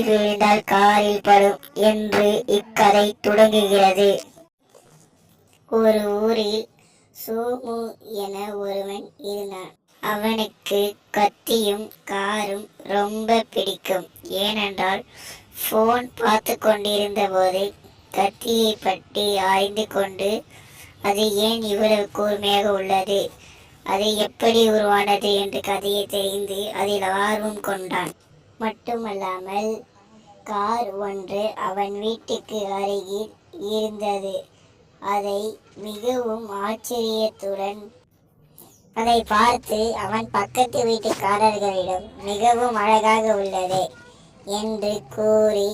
விழுந்தால் காரில் படும் என்று இக்கதை தொடங்குகிறது. ஒரு ஊரில் சோமு என ஒருவன் இருந்தான். அவனுக்கு கத்தியும் காரும் ரொம்ப பிடிக்கும். ஏனென்றால் போன் பார்த்து கொண்டிருந்த போது கத்தியை பற்றி ஆய்ந்து கொண்டு அது ஏன் இவ்வளவு கூர்மையாக உள்ளது, அது எப்படி உருவானது என்று கதையை தெரிந்து அதில் ஆர்வம் கொண்டான். மட்டுமல்லாமல் கார் ஒன்று அவன் வீட்டுக்கு அருகில் இருந்தது. அதை மிகவும் ஆச்சரியத்துடன் அதை பார்த்து அவன் பக்கத்து வீட்டுக்காரர்களிடம் மிகவும் அழகாக உள்ளது என்று கூறி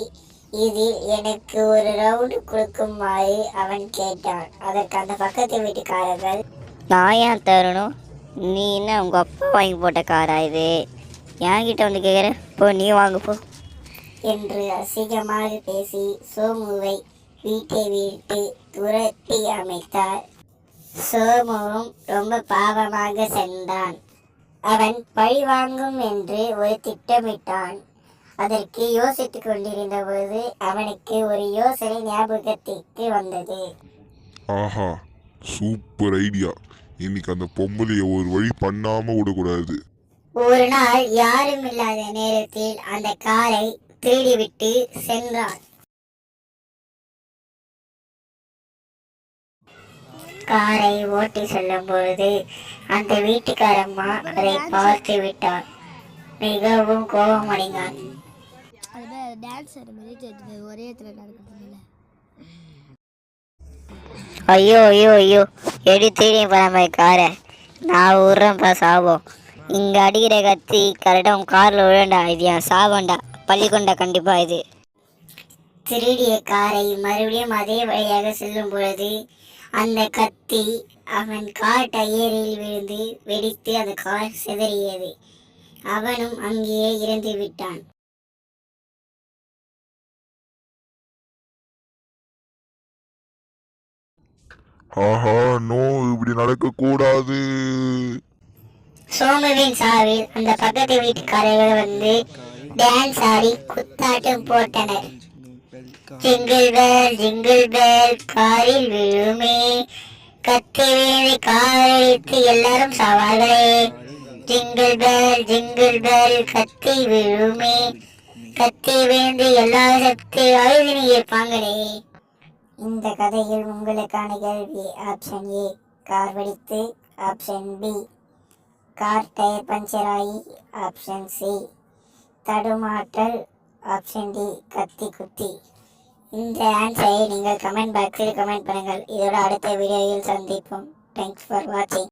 இதில் எனக்கு ஒரு ரவுண்டு கொடுக்குமாறு அவன் கேட்டான். அதற்கு அந்த பக்கத்து வீட்டுக்காரர்கள், நான் ஏன் தரணும், நீ என்ன உங்கள் அப்பா வாங்கி போட்ட காரா இது, என்கிட்ட வந்து கேட்குற, போ நீ வாங்க போ என்று அசிங்கமாக பேசி சோமுவை வீட்டை விட்டு துரத்தி அமைத்தார். சோமுவும் ரொம்ப பாவமாக சென்றான். அவன் பழி வாங்கும் என்று ஒரு திட்டமிட்டான். அதற்கு யோசித்துக் கொண்டிருந்த போது அவனுக்கு ஒரு யோசனை ஞாபகத்திற்கு வந்தது. ஆஹா, சூப்பர் ஐடியா. இன்னைக்கு அந்த பொம்பளைய ஒரு வழி பண்ணாம விடக்கூடாது. ஒரு நாள் யாரும் இல்லாத நேரத்தில் அந்த காரை திருடிவிட்டு சென்றான். காரை ஓட்டி செல்லும் பொழுது அந்த வீட்டுக்காரம்மா அதை பார்த்து விட்டார். மிகவும் கோபமடைந்தான். ஐயோ ஐயோ ஐயோ, எடி தேடி போகிற காரை நான் விட்றேன்ப்பா சாபம். இங்கே அடிக்கிற கத்தி கரெக்டாக உன் காரில் விழண்டா, இது என் சாபண்டா, பள்ளிக்கொண்டா கண்டிப்பாக இது. திருடிய காரை மறுபடியும் அதே வழியாக செல்லும் பொழுது அந்த கத்தி அவன் கார் டயரில் விழுந்து வெடித்து அந்த கார் சிதறியது. அவனும் அங்கேயே இறந்து விட்டான். ஆஹா, நோ, இப்படி நடக்க கூடாது. சோமுவின் சாவில் அந்த பக்கத்து வீட்டுக்காரர்கள் வந்து டான்ஸ் ஆடி குத்தாட்டம் போட்டனர். ஜிங்கிள் பெல் காரில் விழுமே, கத்தி விழுந்து காரடித்து எல்லாரும் சாவார்களே. ஜிங்கிள் பெல் கத்தி விழுமே, கத்தி விழுந்து எல்லா சக்தி அழுதினி இருப்பாங்களே. இந்த கதையில் உங்களுக்கான கேள்வி: ஆப்ஷன் ஏ கார் வெடித்து, option B car tyre puncture ஆகி, ஆப்ஷன் சி தடுமாற்றல், ஆப்ஷன் டி கத்தி குத்தி. இந்த ஆன்சரை நீங்கள் கமெண்ட் பாக்ஸில் கமெண்ட் பண்ணுங்கள். இதோட அடுத்த வீடியோவில் சந்திப்போம். தேங்க்ஸ் ஃபார் வாட்சிங்.